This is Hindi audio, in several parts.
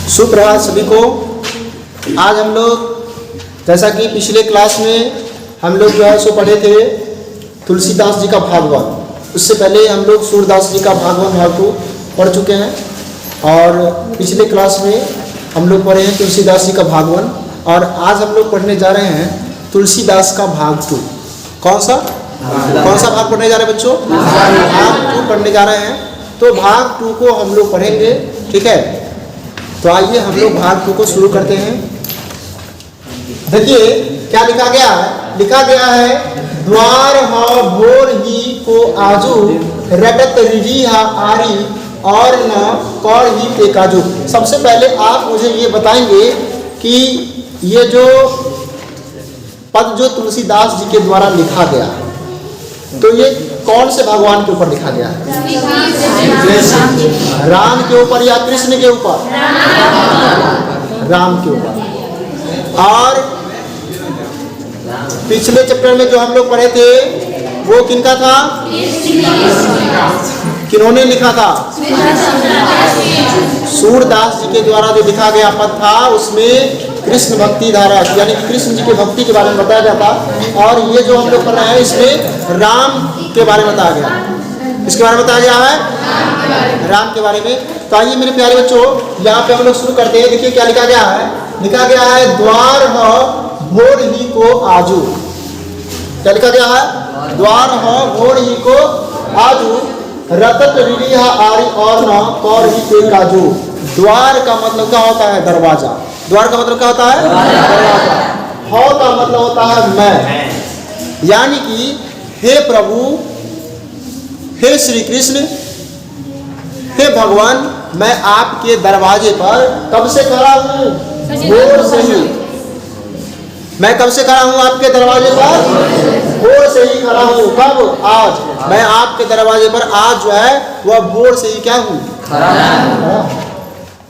सुप्रभात सभी को। आज हम लोग जैसा कि पिछले क्लास में हम लोग जो है सो पढ़े थे तुलसीदास जी का भागवत। उससे पहले हम लोग सूरदास जी का भागवत भाग को पढ़ चुके हैं और पिछले क्लास में हम लोग पढ़े हैं तुलसीदास जी का भागवत और आज हम लोग पढ़ने जा रहे हैं तुलसीदास का भाग 2। कौन सा भाग पढ़ने जा रहे हैं बच्चों? भाग 2 पढ़ने जा रहे हैं। तो भाग 2 को हम लोग पढ़ेंगे, ठीक है। तो आइए हम लोग भाग 2 को शुरू करते हैं। देखिए क्या लिखा गया है। लिखा गया है द्वार ह भोर ही को आजू रटत रिरी हा आरी और न कौर ही पे काजू। सबसे पहले आप मुझे ये बताएंगे कि ये जो पद जो तुलसीदास जी के द्वारा लिखा गया तो ये कौन से भगवान के ऊपर लिखा गया है? राम के ऊपर या कृष्ण के ऊपर? राम के ऊपर। और पिछले चैप्टर में जो हम लोग पढ़े थे वो किनका था? किन्होंने लिखा था? सूरदास जी के द्वारा जो लिखा गया पद था उसमें कृष्ण भक्ति धारा यानी कि कृष्ण जी की भक्ति के बारे में बताया गया था। और ये जो हम लोग पढ़ रहे हैं इसमें राम के बारे में बताया गया। इसके बारे में बताया गया है राम के बारे में। तो आइए मेरे प्यारे बच्चों यहाँ पे हम लोग शुरू करते हैं। देखिए क्या लिखा गया है। लिखा गया है द्वार ह भोर ही को आजू। क्या लिखा गया है? द्वार ह भोर ही को आजू रतत रिरी हा आरी और न कौर ही पे काजू। द्वार का मतलब क्या होता है? दरवाजा। द्वार का मतलब क्या होता है? दरवाजा। हो का मतलब होता है मैं, यानी कि हे प्रभु, हे श्री कृष्ण, हे भगवान, मैं आपके दरवाजे पर कब से खड़ा हूँ? भोर से ही। मैं कब से खड़ा हूँ आपके दरवाजे पर? भोर से ही खड़ा हूँ। कब? आज। मैं आपके दरवाजे पर आज जो है वह भोर से ही क्या हूँ? खड़ा।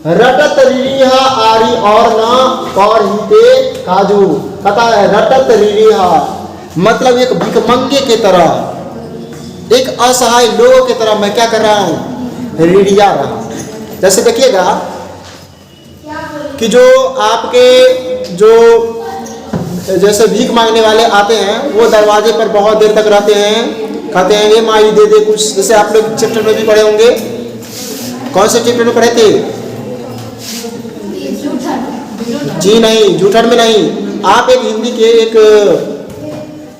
रटत रिरीहा आरी और ना कौर ही पे काजू। पता है रटत रिरीहा मतलब एक भिखमंगे के तरह, एक असहाय लोगों की तरह मैं क्या कर रहा हूँ? रिरिया रहा। जैसे देखिएगा कि जो आपके जो जैसे भीख मांगने वाले आते हैं वो दरवाजे पर बहुत देर तक रहते हैं, कहते हैं ये माई दे दे कुछ। जैसे आप लोग चैप्टर में भी पढ़े होंगे। कौन से चैप्टर में पढ़े थे? जी नहीं, जूठन में नहीं। आप एक हिंदी के एक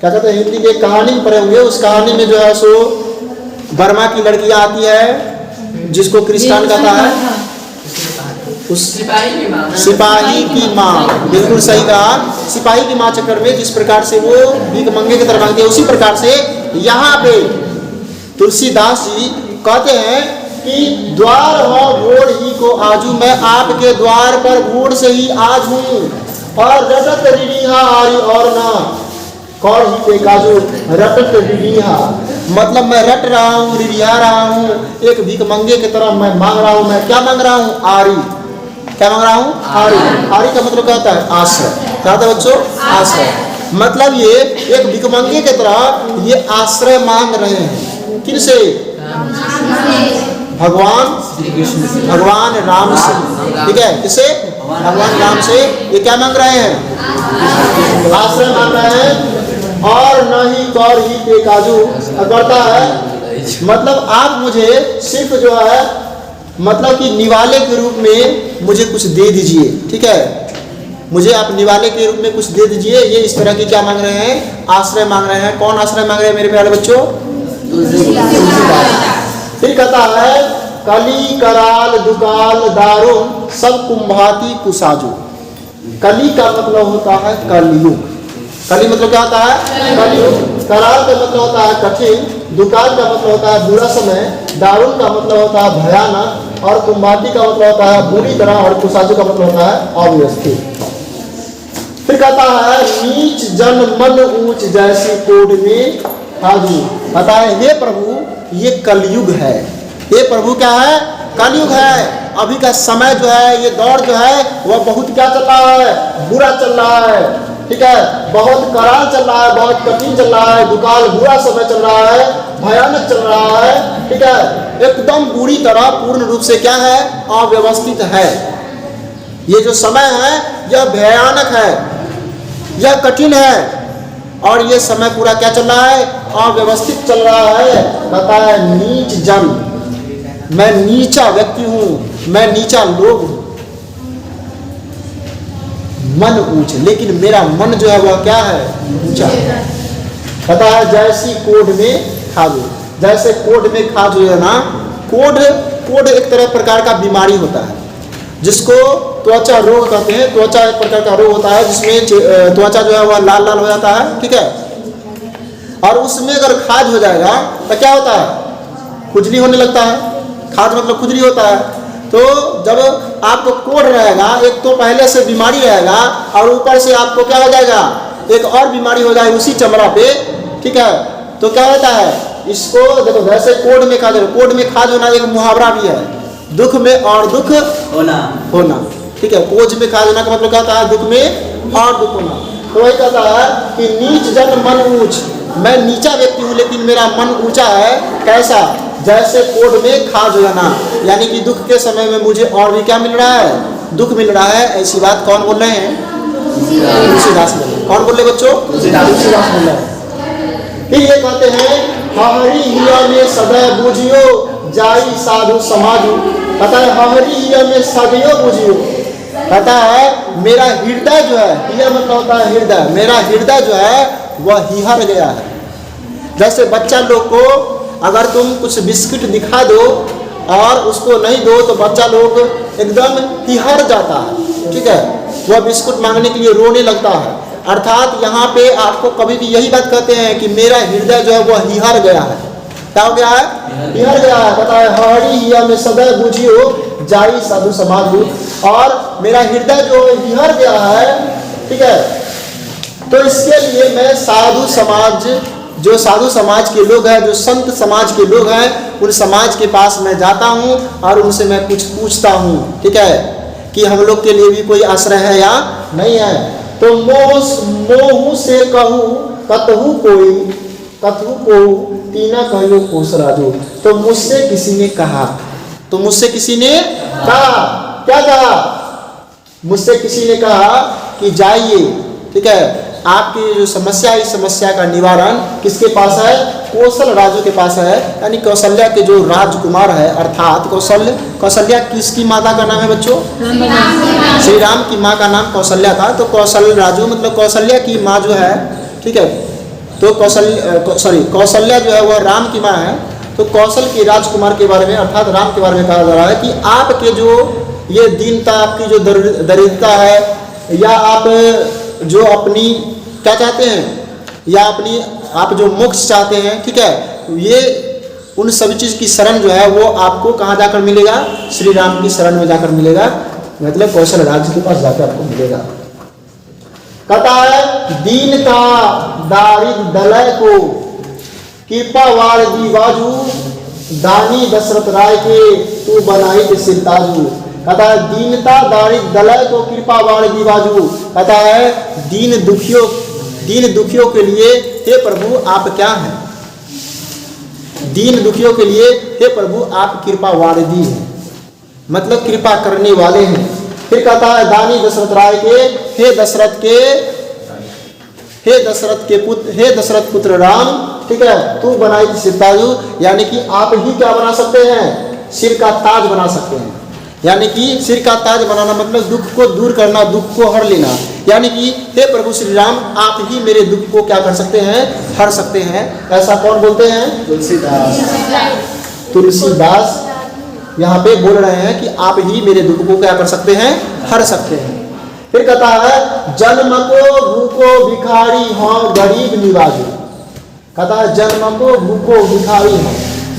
क्या कहते हैं, हिंदी की एक कहानी पढ़े होंगे। उस कहानी में जो है सो बर्मा की लड़कियां आती है जिसको क्रिस्टान कहता है उस सिपाही की माँ। बिल्कुल सही कहा, सिपाही की माँ चक्कर में जिस प्रकार से वो भीख मंगे की तरह मांगते हैं उसी प्रकार से यहाँ पे तुलसीदास जी कहते हैं कि द्वार हो भोर ही को आजू, मैं आपके द्वार पर भोर से ही आज हूँ। और रटत रिरीहा आरी और ना कौर ही पे काजू। रटत रिरीहा मतलब मैं रट रहा हूँ, रिरिया रहा हूँ, एक भीख मंगे की तरह मैं मांग रहा हूँ। मैं क्या मांग रहा हूँ? आरी। क्या मांग रहा हूँ? आरी। आरी का मतलब क्या होता है? आश्रय। क्या होता है बच्चों? आश्रय। मतलब ये एक भिखमंगे की तरह ये आश्रय मांग रहे हैं। किनसे? भगवान राम से। ठीक है, किसे? भगवान राम से ये क्या मांग रहे हैं? आश्रय मांग रहे हैं। और नहीं कौर ही पे काजू करता है मतलब आप मुझे सिर्फ जो है मतलब कि निवाले के रूप में मुझे कुछ दे दीजिए। ठीक है, मुझे आप निवाले के रूप में कुछ दे दीजिए। ये इस तरह की क्या मांग रहे हैं? आश्रय मांग रहे हैं। कौन आश्रय मांग रहे हैं मेरे प्यारे बच्चों? फिर कहता है कली कराल दुकाल दारुण सब कुंभाती कुसाजू। कली का मतलब होता है कलयुग। कली मतलब क्या होता है? कलयुग। कराल का मतलब होता है कठिन, दुकाल का मतलब होता है बुरा समय, दारुण का मतलब होता है भयानक और कुंभाती का मतलब होता है बुरी तरह और कुसाजू का मतलब होता है अव्यवस्थित। फिर कहता है नीच जन मन ऊंच जैसी कोड में हाजू। कहता है हे प्रभु ये कलयुग है। ये प्रभु क्या है? कलयुग है। अभी का समय जो है ये दौर जो है वह बहुत क्या चल रहा है? बुरा चल रहा है। ठीक है, बहुत कराल चल रहा है, बहुत कठिन चल रहा है, दुकाल बुरा समय चल रहा है, भयानक चल रहा है। ठीक है, एकदम बुरी तरह पूर्ण रूप से क्या है? अव्यवस्थित है। ये जो समय है यह भयानक है, यह कठिन है, और ये समय पूरा क्या चल रहा है? अव्यवस्थित चल रहा है। बताया नीच जन, मैं नीचा व्यक्ति हूं, मैं नीचा लोग हूं। मन ऊंच, लेकिन मेरा मन जो है वह क्या है? ऊंचा। पता है जैसी कोढ़ में खाजो, जैसे कोढ़ में खाजो है ना, कोढ़ एक तरह प्रकार का बीमारी होता है जिसको त्वचा रोग कहते हैं। त्वचा एक प्रकार का रोग होता है जिसमें त्वचा जो है वह लाल लाल हो जाता है, ठीक है। और उसमें अगर खाज हो जाएगा तो क्या होता है? खुजली होने लगता है। खाज मतलब खुजली होता है। तो जब आपको कोढ़ रहेगा, एक तो पहले से बीमारी रहेगा और ऊपर से आपको क्या हो जाएगा? एक और बीमारी हो जाएगी उसी चमड़ा पे, ठीक है। तो क्या होता है? इसको देखो, वैसे कोढ़ में खाज, कोढ़ में खाज होना एक मुहावरा भी है, दुख में और दुख होना, ठीक है। कोझ में खाज होना का मतलब क्या होता है? दुख में और दुख होना। तो वही कहता है कि नीच जन मन ऊंच, मैं नीचा व्यक्ति हूँ लेकिन मेरा मन ऊंचा है। कैसा? जैसे कोढ़ में खाज होना, यानी कि दुख के समय में मुझे और भी क्या मिल रहा है? दुख मिल रहा है। ऐसी बात कौन बोल रहे हैं? तुलसीदास बोल रहे हैं। कौन बोल रहे बच्चों? तुलसीदास बोल रहे हैं। फिर ये कहते हैं हरि हिया में सदैव बूझियो जाई साधु समाजु। पता है हरि हिया में सदैव बूझियो, पता है मेरा हृदय जो है, हिया मतलब होता है हृदय, मेरा हृदय जो है वह हिहर गया है। जैसे बच्चा लोग को अगर तुम कुछ बिस्किट दिखा दो और उसको नहीं दो तो बच्चा लोग एकदम हिहर जाता है, ठीक है। वह बिस्कुट मांगने के लिए रोने लगता है। अर्थात यहाँ पे आपको कभी भी यही बात कहते हैं कि मेरा हृदय जो है वह हिहर गया है। क्या हो गया है? हिहर गया है। पता है हरि हिया में सदैव बूझियो जाई साधु समाज, और मेरा हृदय जो हिहर गया है, ठीक है। तो इसके लिए मैं साधु समाज, जो साधु समाज के लोग हैं, जो संत समाज के लोग हैं, उन समाज के पास मैं जाता हूँ और उनसे मैं कुछ पूछता हूँ, ठीक है, कि हम लोग के लिए भी कोई आश्रय है या नहीं है। तो मोह से कहूँ कतहु कोई, कतहु को तीना कहो कोस राजू। तो मुझसे किसी ने कहा, तो मुझसे किसी ने कहा, क्या कहा? मुझसे किसी ने कहा कि जाइए, ठीक है, आपकी जो समस्या है इस समस्या का निवारण किसके पास है? कौशल राजू के पास है। यानी कौशल्या के जो राजकुमार है, अर्थात कौशल्या किसकी माता का नाम है बच्चों? श्री राम की माँ का नाम कौशल्या था। तो कौशल राजू मतलब कौशल्या की माँ जो है, ठीक है। तो कौशल्या जो है वह राम की माँ है। तो कौशल के राजकुमार के बारे में अर्थात राम के बारे में कहा जा रहा है कि आपके जो ये दीनता, आपकी जो दरिद्रता है, या आप जो अपनी क्या चाहते हैं, या अपनी आप जो मोक्ष चाहते हैं, ठीक है, ये उन सभी चीज़ की शरण जो है वो आपको कहाँ जाकर मिलेगा? श्री राम की शरण में जाकर मिलेगा, मतलब कौशल राज्य के पास जाकर आपको मिलेगा। कहता है दीन का दारिद दलय को कृपा वार दी बाजू, दानी दशरथ राय के तू बनाई के सिरताजू। कहता है दीनता दारिद दलय को कृपा वार दी बाजू। कहता है दीन दुखियों के लिए हे प्रभु आप क्या हैं? दीन दुखियों के लिए हे प्रभु आप कृपा वारिदी हैं, मतलब कृपा करने वाले हैं। फिर कहता है दानी दशरथ राय के, हे दशरथ पुत्र राम, ठीक है, तू बनाई सिरताजू, यानी कि आप ही क्या बना सकते हैं? सिर का ताज बना सकते हैं। यानी कि सिर का ताज बनाना मतलब दुख को दूर करना, दुख को हर लेना। यानी कि हे प्रभु श्री राम आप ही मेरे दुख को क्या कर सकते हैं? हर सकते हैं। ऐसा कौन बोलते हैं? तुलसीदास यहाँ पे बोल रहे हैं कि आप ही मेरे दुख को क्या कर सकते हैं? हर सकते हैं। फिर कहता है जन्म को भूखो भिखारी हो गरीब निवाजू। कहता है जन्म को भूखो भिखारी हो,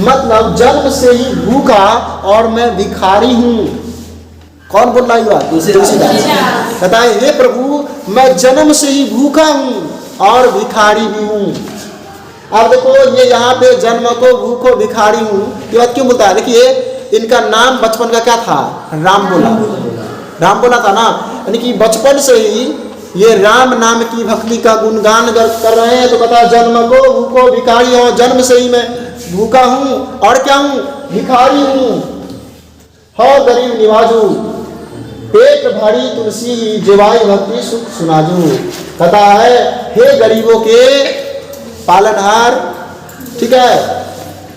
मतलब जन्म से ही भूखा और मैं भिखारी हूँ। कौन बोल रहा है बात? तुलसीदास। कहता है हे प्रभु मैं जन्म से ही भूखा हूँ और भिखारी भी हूँ। अब देखो ये यहाँ पे जन्म को भूखो भिखारी हूँ ये बात क्यों बोलता है? देखिए इनका नाम बचपन का क्या था? राम बोला था ना, यानी कि बचपन से ही ये राम नाम की भक्ति का गुणगान कर रहे हैं। तो कहता जन्म को भूखो भिखारी हो, जन्म से ही मैं भूखा हूँ और क्या हूँ? भिखारी हूँ। हो गरीब निवाजू, पेट पेट भारी तुलसी जेवाई भक्ति सुख सुनाजू। कहता है हे गरीबों के पालनहार, ठीक है,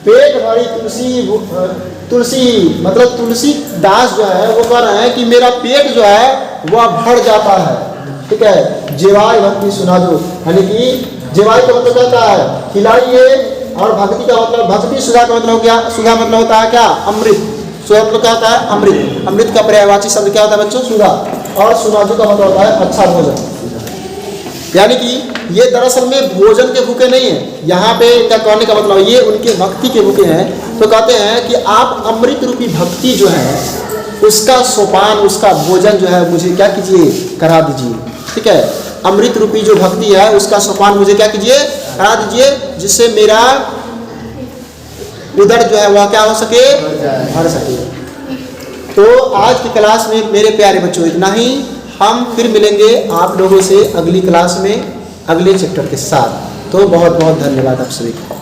पेट भारी तुलसी मतलब तुलसी दास जो है वो कह रहे हैं कि मेरा पेट जो है वह भर जाता है, ठीक है। जेवाई भक्ति सुनाजू, यानी कि जेवाई का मतलब कहता है खिलाइए, और भक्ति का मतलब भक्ति सुधा का मतलब क्या, सुधा मतलब होता है क्या, अमृत। सुधा मतलब क्या होता है, अमृत। अमृत का पर्यायवाची शब्द क्या होता है बच्चों, सुधा। और सुनाजू का मतलब होता है अच्छा भोजन। यानी कि ये दरअसल में भोजन के भूखे नहीं है, यहाँ पे क्या कहने का मतलब ये उनके भक्ति के भूखे हैं। तो कहते हैं कि आप अमृत रूपी भक्ति जो है उसका सोपान, उसका भोजन जो है मुझे क्या कीजिए, करा दीजिए, ठीक है। अमृत रूपी जो भक्ति है उसका सोपान मुझे क्या कीजिए, करा दीजिए, जिससे मेरा उदर जो है वह क्या हो सके, भर सके। तो आज की क्लास में मेरे प्यारे बच्चों इतना ही। हम फिर मिलेंगे आप लोगों से अगली क्लास में अगले चैप्टर के साथ। तो बहुत बहुत धन्यवाद आप सभी को।